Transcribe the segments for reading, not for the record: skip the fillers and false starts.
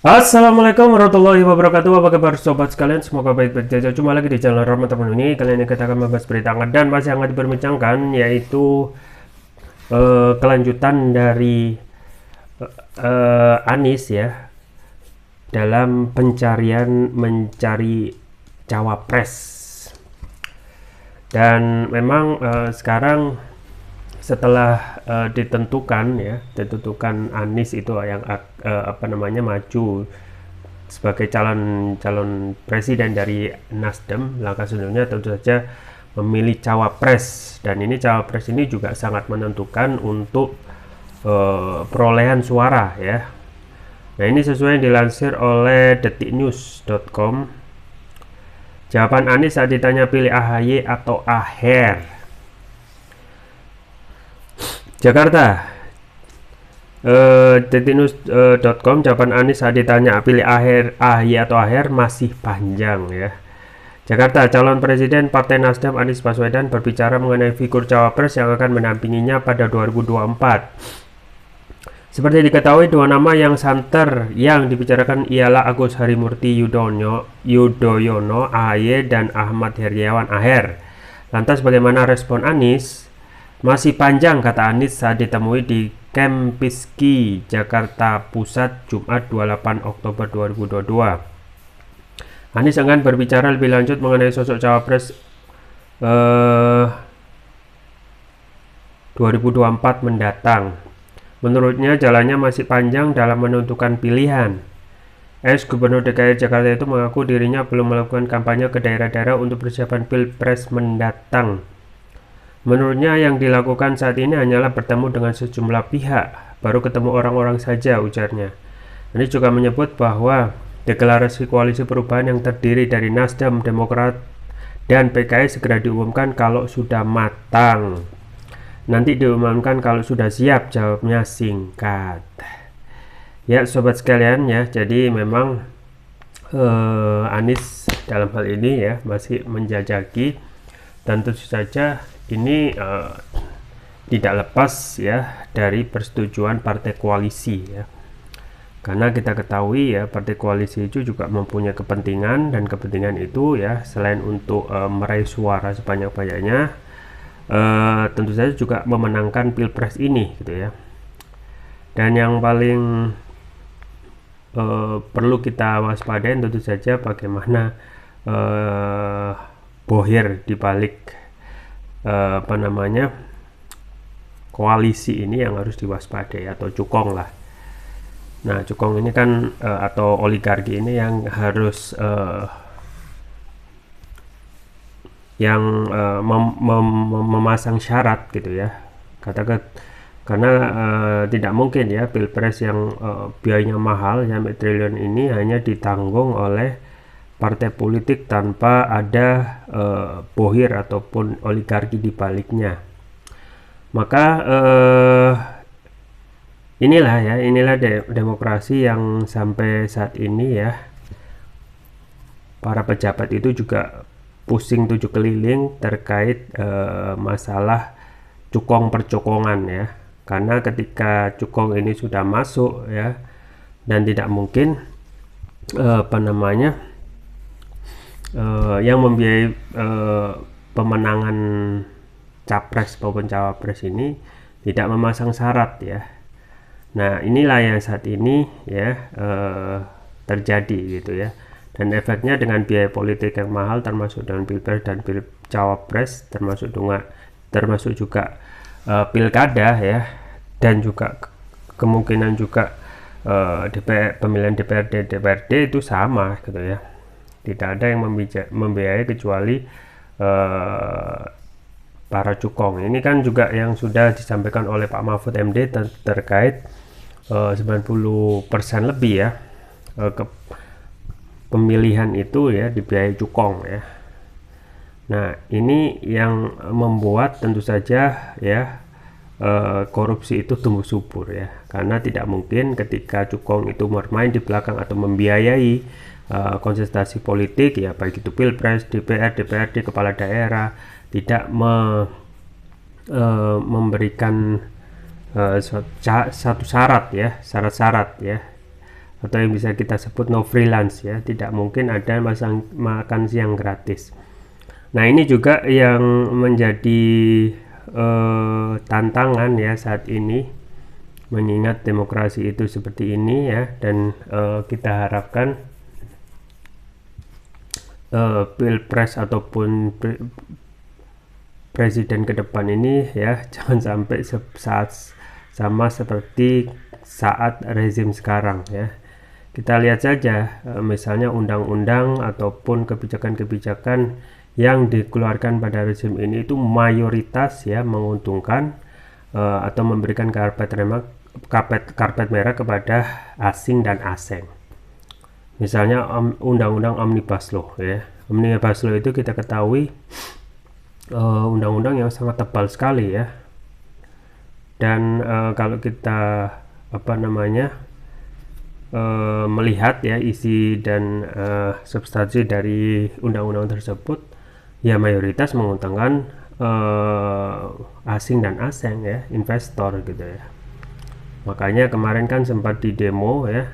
Assalamualaikum warahmatullahi wabarakatuh. Apa kabar sobat sekalian? Semoga baik-baik saja. Cuma lagi di channel Rahmat teman ini. Kali ini kita akan membahas berita hangat dan masih hangat diperbincangkan, yaitu kelanjutan dari Anies ya dalam pencarian mencari cawapres. Dan memang sekarang setelah ditentukan Anies itu yang maju sebagai calon presiden dari Nasdem, langkah selanjutnya tentu saja memilih cawapres, dan ini cawapres ini juga sangat menentukan untuk perolehan suara ya. Nah, ini sesuai yang dilansir oleh detiknews.com. Jawaban Anies saat ditanya pilih AHY atau Aher. Jakarta, detiknews.com, jawaban Anies saat ditanya pilih AHY atau Aher masih panjang ya. Jakarta, calon presiden Partai Nasdem Anies Baswedan berbicara mengenai figur cawapres yang akan menampinginya pada 2024. Seperti diketahui, dua nama yang santer yang dibicarakan ialah Agus Harimurti Yudhoyono AHY dan Ahmad Heriawan Aher. Lantas bagaimana respon Anies? Masih panjang, kata Anies saat ditemui di Kempiski, Jakarta Pusat, Jumat 28 Oktober 2022. Anies enggan berbicara lebih lanjut mengenai sosok cawapres 2024 mendatang. Menurutnya jalannya masih panjang dalam menentukan pilihan. Ex-Gubernur DKI Jakarta itu mengaku dirinya belum melakukan kampanye ke daerah-daerah untuk persiapan Pilpres mendatang. Menurutnya yang dilakukan saat ini hanyalah bertemu dengan sejumlah pihak, baru ketemu orang-orang saja, ujarnya. Anies juga menyebut bahwa deklarasi koalisi perubahan yang terdiri dari Nasdem, Demokrat, dan PKS segera diumumkan kalau sudah matang. Nanti diumumkan kalau sudah siap, jawabnya singkat. Ya sobat sekalian ya, jadi memang Anies dalam hal ini ya masih menjajaki, dan tentu saja ini tidak lepas ya dari persetujuan partai koalisi ya, karena kita ketahui ya partai koalisi itu juga mempunyai kepentingan, dan kepentingan itu ya selain untuk meraih suara sebanyak-banyaknya, tentu saja juga memenangkan pilpres ini gitu ya. Dan yang paling perlu kita waspadai tentu saja bagaimana bohir di balik koalisi ini yang harus diwaspadai, atau cukong lah. Nah, cukong ini kan atau oligarki ini yang harus memasang syarat gitu ya. Karena tidak mungkin ya pilpres yang biayanya mahal sampai triliun ini hanya ditanggung oleh partai politik tanpa ada bohir ataupun oligarki di baliknya. Maka inilah demokrasi yang sampai saat ini ya para pejabat itu juga pusing tujuh keliling terkait masalah cukong percokongan ya. Karena ketika cukong ini sudah masuk ya, dan tidak mungkin yang membiayai pemenangan capres maupun cawapres ini tidak memasang syarat ya. Nah, inilah yang saat ini ya terjadi gitu ya. Dan efeknya dengan biaya politik yang mahal, termasuk dengan pilpres dan cawapres, termasuk juga pilkada ya, dan juga kemungkinan juga pemilihan DPRD itu sama gitu ya. Tidak ada yang membiayai kecuali para cukong. Ini kan juga yang sudah disampaikan oleh Pak Mahfud MD terkait 90% lebih ya pemilihan itu ya dibiayai cukong ya. Nah, ini yang membuat tentu saja ya korupsi itu tumbuh subur ya, karena tidak mungkin ketika cukong itu bermain di belakang atau membiayai konsentrasi politik ya, baik itu pilpres, DPRD, kepala daerah, tidak memberikan satu syarat ya atau yang bisa kita sebut no freelance ya, tidak mungkin ada makan siang gratis. Nah ini juga yang menjadi tantangan ya saat ini, mengingat demokrasi itu seperti ini ya, dan kita harapkan pilpres ataupun presiden ke depan ini ya jangan sampai saat sama seperti saat rezim sekarang ya. Kita lihat saja misalnya undang-undang ataupun kebijakan-kebijakan yang dikeluarkan pada rezim ini itu mayoritas ya menguntungkan atau memberikan karpet merah kepada asing dan asing. Misalnya undang-undang Omnibus Law ya. Omnibus Law itu kita ketahui undang-undang yang sangat tebal sekali ya. Dan kalau kita melihat ya isi dan substansi dari undang-undang tersebut, ya mayoritas menguntungkan asing dan asing ya, investor gitu ya. Makanya kemarin kan sempat di demo ya,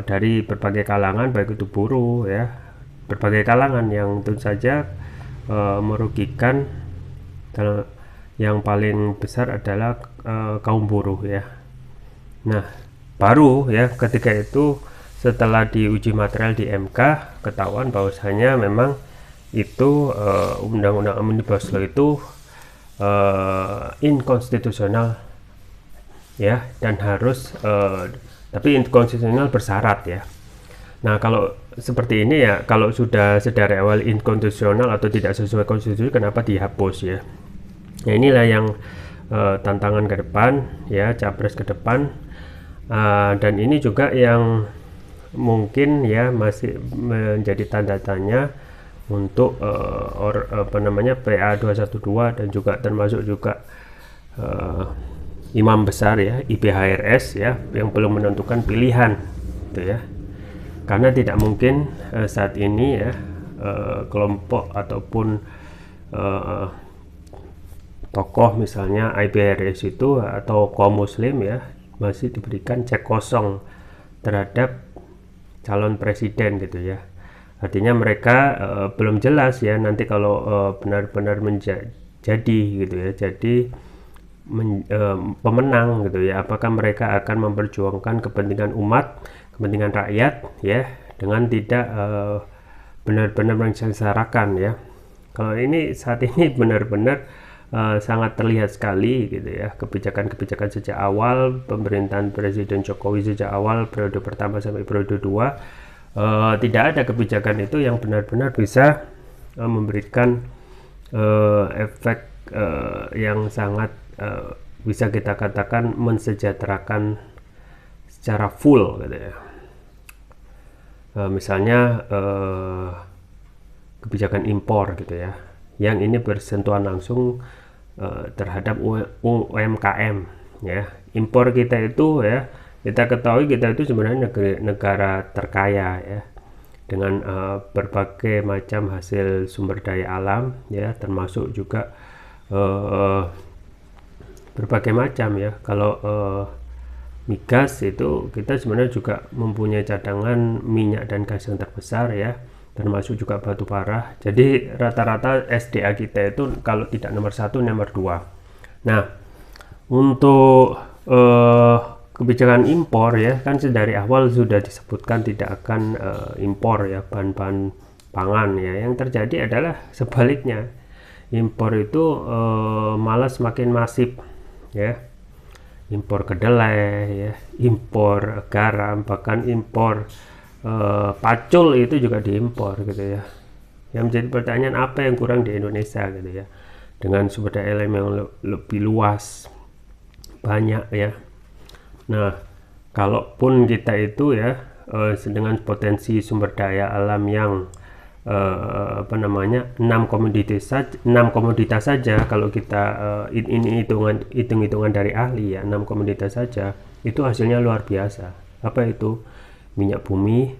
dari berbagai kalangan, baik itu buruh ya, berbagai kalangan yang tentu saja merugikan. Yang paling besar adalah kaum buruh ya. Nah baru ya ketika itu setelah diuji material di MK ketahuan bahwasanya memang itu undang-undang Omnibus Law itu inkonstitusional ya, dan harus tapi inkonstitusional bersyarat ya. Nah kalau seperti ini ya, kalau sudah sedari awal inkonstitusional atau tidak sesuai konstitusi, kenapa dihapus ya? Nah inilah yang tantangan ke depan ya, capres ke depan, dan ini juga yang mungkin ya masih menjadi tanda tanya untuk PA 212 dan juga termasuk juga imam besar ya, IPHRS ya, yang belum menentukan pilihan gitu ya. Karena tidak mungkin saat ini ya kelompok ataupun tokoh misalnya IPHRS itu atau kaum muslim ya masih diberikan cek kosong terhadap calon presiden gitu ya. Artinya mereka belum jelas ya nanti kalau benar-benar menjadi gitu ya, jadi pemenang gitu ya, apakah mereka akan memperjuangkan kepentingan umat, kepentingan rakyat ya, dengan tidak benar-benar mensengsarakan ya. Kalau ini saat ini benar-benar sangat terlihat sekali gitu ya, kebijakan-kebijakan sejak awal pemerintahan Presiden Jokowi, sejak awal periode pertama sampai periode 2, tidak ada kebijakan itu yang benar-benar bisa memberikan efek yang sangat bisa kita katakan mensejahterakan secara full gitu ya. Misalnya kebijakan impor gitu ya, yang ini bersentuhan langsung terhadap UMKM ya. Impor kita itu ya, kita ketahui kita itu sebenarnya negara terkaya ya, dengan berbagai macam hasil sumber daya alam ya, termasuk juga berbagai macam ya. Kalau migas itu kita sebenarnya juga mempunyai cadangan minyak dan gas yang terbesar ya, termasuk juga batu bara. Jadi rata-rata SDA kita itu kalau tidak nomor 1 nomor 2. Nah untuk kebijakan impor ya, kan dari awal sudah disebutkan tidak akan impor ya bahan-bahan pangan ya. Yang terjadi adalah sebaliknya, impor itu malah semakin masif ya. Impor kedelai ya, impor garam, bahkan impor pacul itu juga diimpor gitu ya. Yang menjadi pertanyaan, apa yang kurang di Indonesia gitu ya, dengan sumber daya alam yang lebih luas, banyak ya. Nah kalaupun kita itu ya dengan potensi sumber daya alam yang 6 komoditas saja, kalau kita ini hitung-hitungan dari ahli ya, 6 komoditas saja itu hasilnya luar biasa. Apa itu? Minyak bumi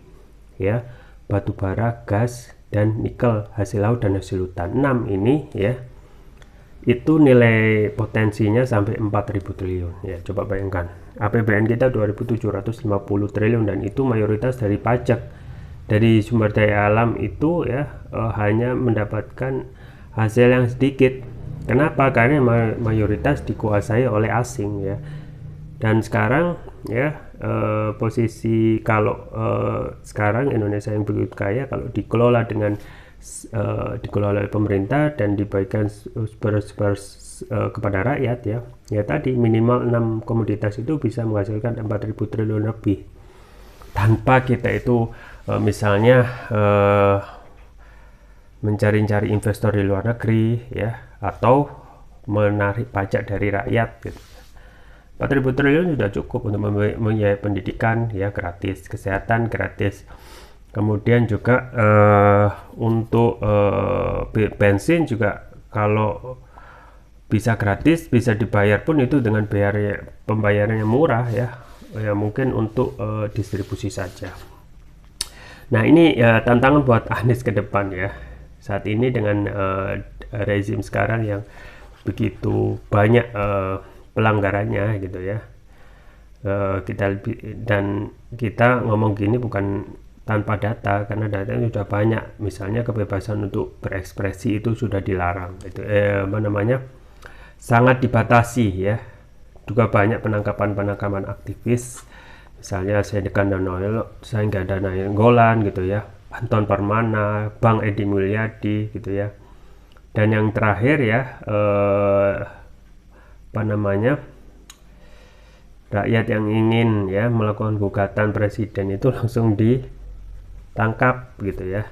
ya, batu bara, gas, dan nikel, hasil laut dan hasil hutan. 6 ini ya itu nilai potensinya sampai 4.000 triliun ya. Coba bayangkan, APBN kita 2.750 triliun dan itu mayoritas dari pajak. Dari sumber daya alam itu ya hanya mendapatkan hasil yang sedikit. Kenapa? Karena mayoritas dikuasai oleh asing ya. Dan sekarang ya posisi kalau sekarang Indonesia yang begitu kaya, kalau dikelola dengan dikelola oleh pemerintah dan dibagikan kepada rakyat ya tadi minimal 6 komoditas itu bisa menghasilkan 4.000 triliun lebih, tanpa kita itu misalnya mencari-cari investor di luar negeri ya, atau menarik pajak dari rakyat gitu. 4.000 triliun sudah cukup untuk membiayai pendidikan ya gratis, kesehatan gratis, kemudian juga untuk bensin juga kalau bisa gratis, bisa dibayar pun itu dengan pembayarannya murah ya mungkin untuk distribusi saja. Nah ini ya tantangan buat Anies ke depan ya, saat ini dengan rezim sekarang yang begitu banyak pelanggarannya gitu ya. Kita ngomong gini bukan tanpa data, karena datanya sudah banyak. Misalnya kebebasan untuk berekspresi itu sudah dilarang, itu sangat dibatasi ya. Juga banyak penangkapan aktivis, misalnya saya nggak ada Nainggolan gitu ya, Anton Permana, Bang Edi Mulyadi gitu ya. Dan yang terakhir ya rakyat yang ingin ya melakukan gugatan presiden itu langsung ditangkap gitu ya,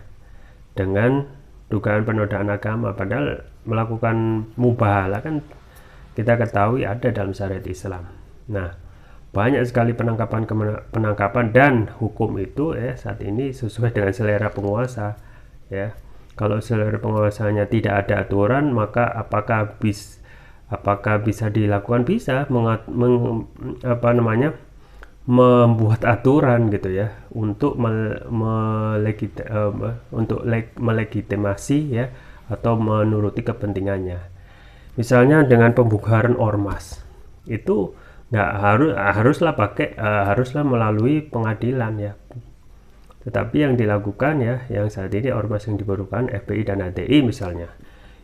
dengan dugaan penodaan agama, padahal melakukan mubahalah kan kita ketahui ada dalam syariat Islam. Nah, banyak sekali penangkapan dan hukum itu ya saat ini sesuai dengan selera penguasa ya. Kalau selera penguasanya tidak ada aturan, maka apakah bisa dilakukan? Bisa membuat aturan gitu ya untuk melegitimasi ya atau menuruti kepentingannya. Misalnya dengan pembubaran ormas itu nggak haruslah melalui pengadilan ya. Tetapi yang dilakukan ya, yang saat ini ormas yang dibubarkan FPI dan HTI misalnya,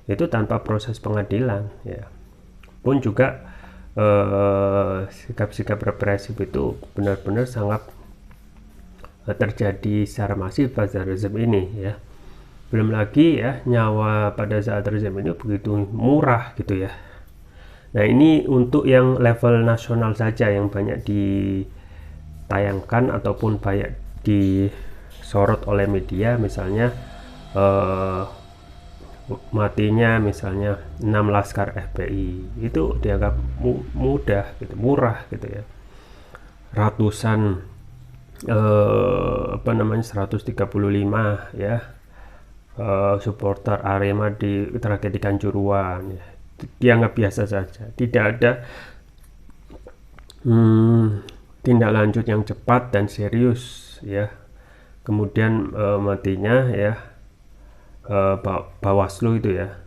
itu tanpa proses pengadilan ya. Pun juga sikap-sikap represif itu benar-benar sangat terjadi secara masif pada rezim ini ya. Belum lagi ya nyawa pada saat rezim ini begitu murah gitu ya. Nah ini untuk yang level nasional saja yang banyak ditayangkan ataupun banyak disorot oleh media, misalnya matinya misalnya 6 laskar FPI itu dianggap mudah gitu, murah gitu ya. Ratusan 135 ya supporter Arema di tragedi Kanjuruhan ya, dianggap biasa saja, tidak ada tindak lanjut yang cepat dan serius ya. Kemudian matinya ya Bawaslu itu ya,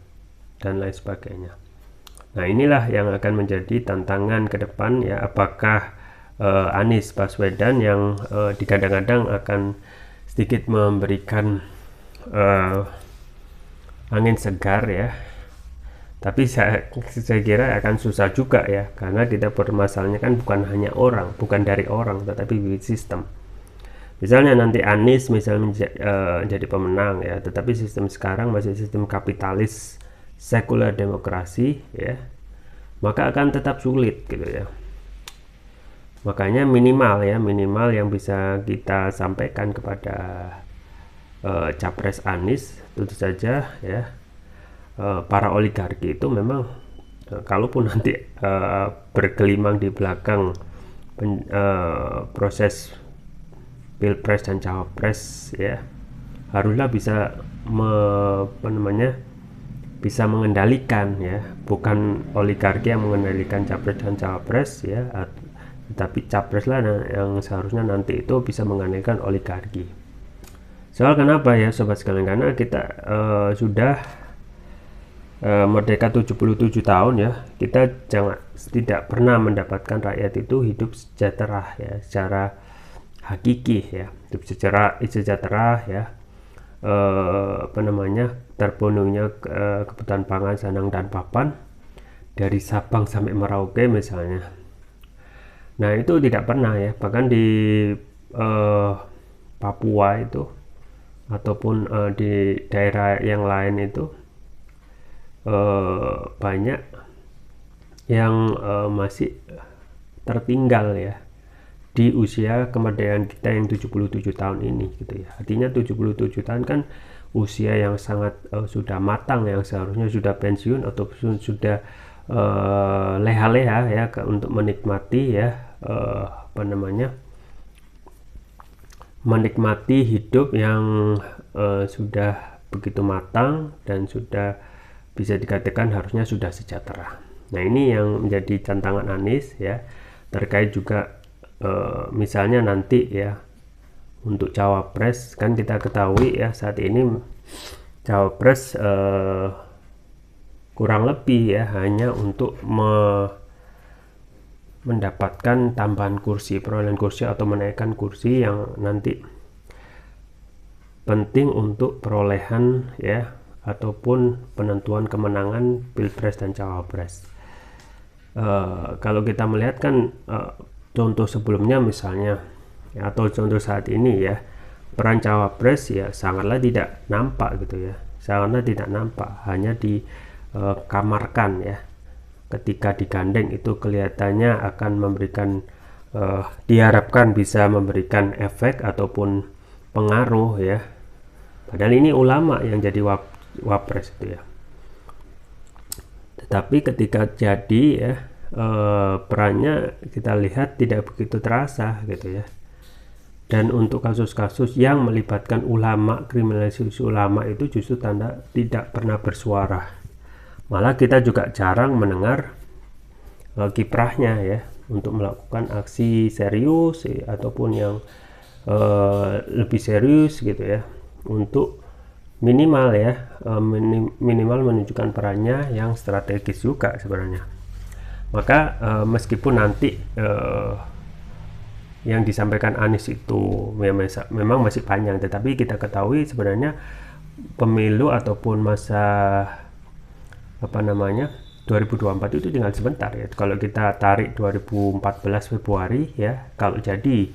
dan lain sebagainya. Nah inilah yang akan menjadi tantangan ke depan ya, apakah Anies Baswedan yang digadang-gadang akan sedikit memberikan angin segar ya, tapi saya kira akan susah juga ya, karena kita permasalahannya kan bukan dari orang tetapi sistem. Misalnya nanti Anies misalnya jadi pemenang ya, tetapi sistem sekarang masih sistem kapitalis sekuler demokrasi ya, maka akan tetap sulit gitu ya. Makanya minimal yang bisa kita sampaikan kepada capres Anies tentu saja ya, para oligarki itu memang kalaupun nanti bergelimang di belakang proses Pilpres dan Cawapres ya, haruslah bisa bisa mengendalikan ya, bukan oligarki yang mengendalikan Capres dan Cawapres ya, tetapi Capres lah yang seharusnya nanti itu bisa mengendalikan oligarki. Soal kenapa ya sobat sekalian, karena kita sudah merdeka 77 tahun ya, kita tidak pernah mendapatkan rakyat itu hidup sejahtera ya, secara hakiki ya, hidup sejahtera ya, terpenuhinya kebutuhan pangan, sandang dan papan dari Sabang sampai Merauke misalnya. Nah itu tidak pernah ya, bahkan di Papua itu ataupun di daerah yang lain itu banyak yang masih tertinggal ya di usia kemerdekaan kita yang 77 tahun ini gitu ya. Artinya 77 tahun kan usia yang sangat sudah matang, yang seharusnya sudah pensiun ataupun sudah leha-leha ya untuk menikmati ya menikmati hidup yang sudah begitu matang dan sudah bisa dikatakan harusnya sudah sejahtera. Nah ini yang menjadi tantangan Anies ya, terkait juga misalnya nanti ya untuk cawapres, kan kita ketahui ya saat ini cawapres kurang lebih ya hanya untuk mendapatkan tambahan kursi, perolehan kursi atau menaikkan kursi yang nanti penting untuk perolehan ya ataupun penentuan kemenangan pilpres dan cawapres. Kalau kita melihat kan contoh sebelumnya misalnya ya, atau contoh saat ini ya, peran cawapres ya sangatlah tidak nampak gitu ya, sangatlah tidak nampak, hanya dikamarkan ya. Ketika digandeng itu kelihatannya akan memberikan diharapkan bisa memberikan efek ataupun pengaruh ya, padahal ini ulama yang jadi wapres itu ya. Tetapi ketika jadi ya perannya kita lihat tidak begitu terasa gitu ya. Dan untuk kasus-kasus yang melibatkan ulama, kriminalisasi ulama itu justru tidak pernah bersuara. Malah kita juga jarang mendengar kiprahnya ya untuk melakukan aksi serius ataupun yang lebih serius gitu ya, untuk minimal ya minimal menunjukkan perannya yang strategis juga sebenarnya. Maka meskipun nanti yang disampaikan Anies itu memang masih panjang, tetapi kita ketahui sebenarnya pemilu ataupun masa 2024 itu tinggal sebentar ya. Kalau kita tarik 2014 Februari ya, kalau jadi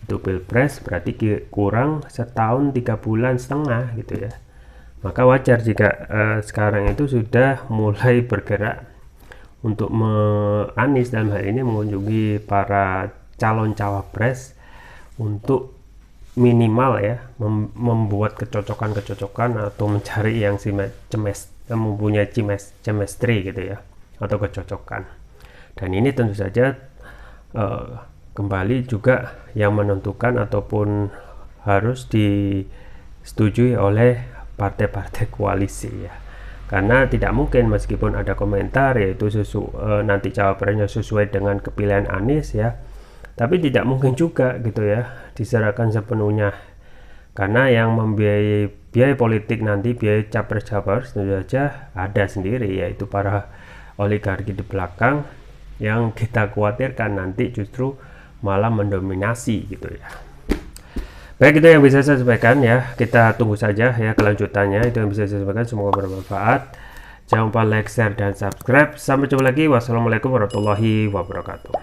itu pilpres berarti kurang setahun 3 bulan setengah gitu ya. Maka wajar jika sekarang itu sudah mulai bergerak untuk Anies dalam hal ini mengunjungi para calon cawapres untuk minimal ya membuat kecocokan atau mencari yang mempunyai chemistry gitu ya, atau kecocokan. Dan ini tentu saja kembali juga yang menentukan ataupun harus disetujui oleh partai-partai koalisi ya, karena tidak mungkin meskipun ada komentar yaitu nanti cawapresnya sesuai dengan kepilihan Anies ya, tapi tidak mungkin juga gitu ya diserahkan sepenuhnya, karena yang membiayai biaya politik nanti, biaya capres-capres tentu saja ada sendiri, yaitu para oligarki di belakang yang kita khawatirkan nanti justru malah mendominasi gitu ya. Baik, itu yang bisa saya sampaikan ya, kita tunggu saja ya kelanjutannya, itu yang bisa saya sampaikan, semoga bermanfaat. Jangan lupa like, share, dan subscribe. Sampai jumpa lagi, wassalamualaikum warahmatullahi wabarakatuh.